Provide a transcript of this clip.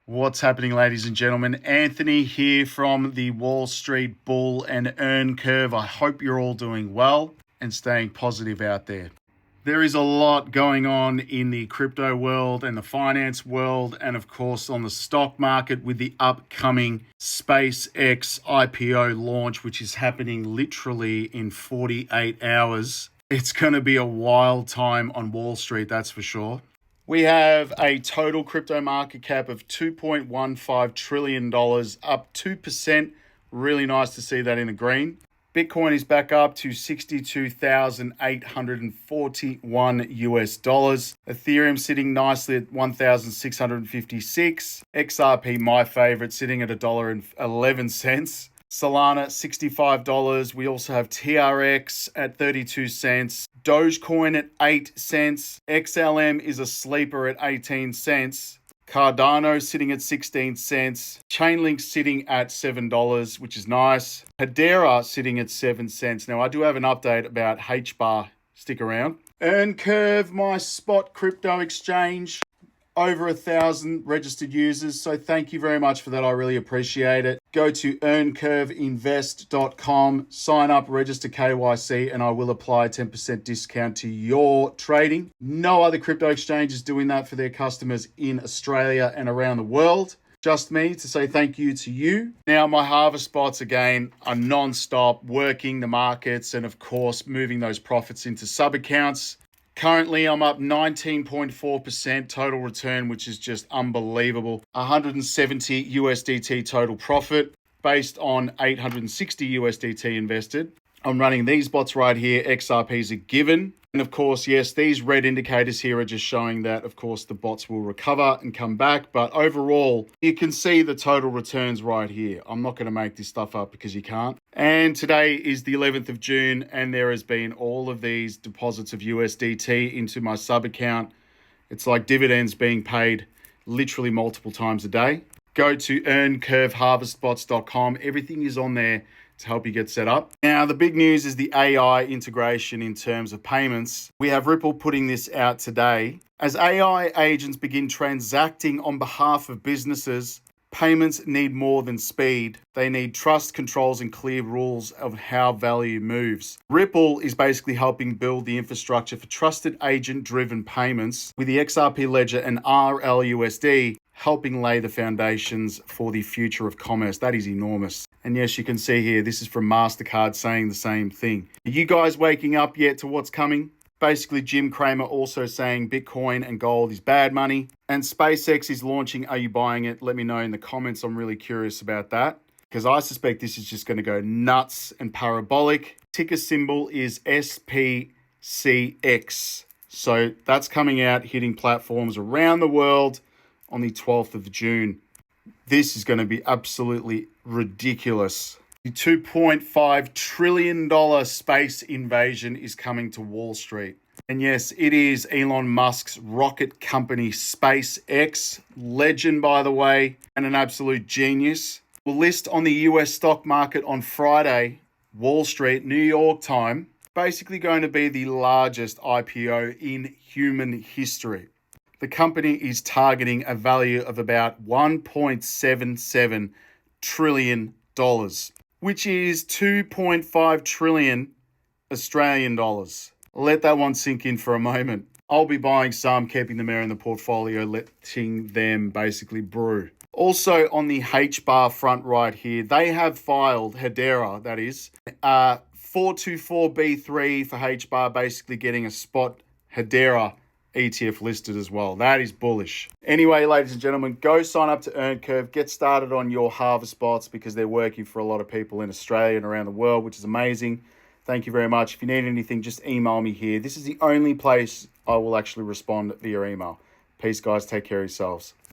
What's happening, ladies and gentlemen? Anthony here from the Wall Street Bull and Earn Curve. I hope you're all doing well and staying positive out there. There is a lot going on in the crypto world and the finance world, and of course on the stock market with the upcoming SPCX IPO launch, which is happening literally in 48 hours. It's going to be a wild time on Wall Street, that's for sure. We have a total crypto market cap of $2.15 trillion, up 2%. Really nice to see that in the green. Bitcoin is back up to $62,841 US. Ethereum sitting nicely at 1,656. XRP, my favorite, sitting at $1.11. Solana, $65. We also have TRX at 32 cents. Dogecoin at 8 cents. XLM is a sleeper at 18 cents. Cardano sitting at 16 cents. Chainlink sitting at $7, which is nice. Hedera sitting at 7 cents. Now, I do have an update about HBAR. Stick around. Earn Curve, my spot crypto exchange. Over 1,000 registered users. So thank you very much for that. I really appreciate it. Go to earncurveinvest.com, sign up, register KYC, and I will apply a 10% discount to your trading. No other crypto exchange is doing that for their customers in Australia and around the world. Just me to say thank you to you. Now, my harvest spots, again, are non-stop, working the markets and, of course, moving those profits into sub-accounts. Currently, I'm up 19.4% total return, which is just unbelievable. 170 USDT total profit based on 860 USDT invested. I'm running these bots right here. XRPs are given. And of course, yes, these red indicators here are just showing that, of course, the bots will recover and come back. But overall, you can see the total returns right here. I'm not going to make this stuff up because you can't. And today is the 11th of June, and there has been all of these deposits of USDT into my sub account. It's like dividends being paid literally multiple times a day. Go to earncurveharvestbots.com. Everything is on there to help you get set up. Now, the big news is the AI integration in terms of payments. We have Ripple putting this out today. As AI agents begin transacting on behalf of businesses, payments need more than speed. They need trust, controls, and clear rules of how value moves. Ripple is basically helping build the infrastructure for trusted agent-driven payments with the XRP Ledger and RLUSD helping lay the foundations for the future of commerce. That is enormous. And yes, you can see here, this is from MasterCard saying the same thing. Are you guys waking up yet to what's coming? Basically, Jim Cramer also saying Bitcoin and gold is bad money. And SpaceX is launching. Are you buying it? Let me know in the comments. I'm really curious about that because I suspect this is just going to go nuts and parabolic. Ticker symbol is SPCX. So that's coming out, hitting platforms around the world on the 12th of June. This is going to be absolutely ridiculous. The $2.5 trillion space invasion is coming to Wall Street. And yes, it is Elon Musk's rocket company, SpaceX. Legend, by the way, and an absolute genius. Will list on the US stock market on Friday, Wall Street, New York time. Basically going to be the largest IPO in human history. The company is targeting a value of about $1.77 trillion, which is 2.5 trillion Australian dollars. Let that one sink in for a moment. I'll be buying some, keeping them there in the portfolio, letting them basically brew. Also on the HBAR front right here, they have filed, Hedera that is, 424B3 for HBAR, basically getting a spot Hedera ETF listed as well. That is bullish. Anyway, ladies and gentlemen, go sign up to Earn Curve. Get started on your harvest bots because they're working for a lot of people in Australia and around the world, which is amazing. Thank you very much. If you need anything, just email me here. This is the only place I will actually respond via email. Peace, guys. Take care of yourselves.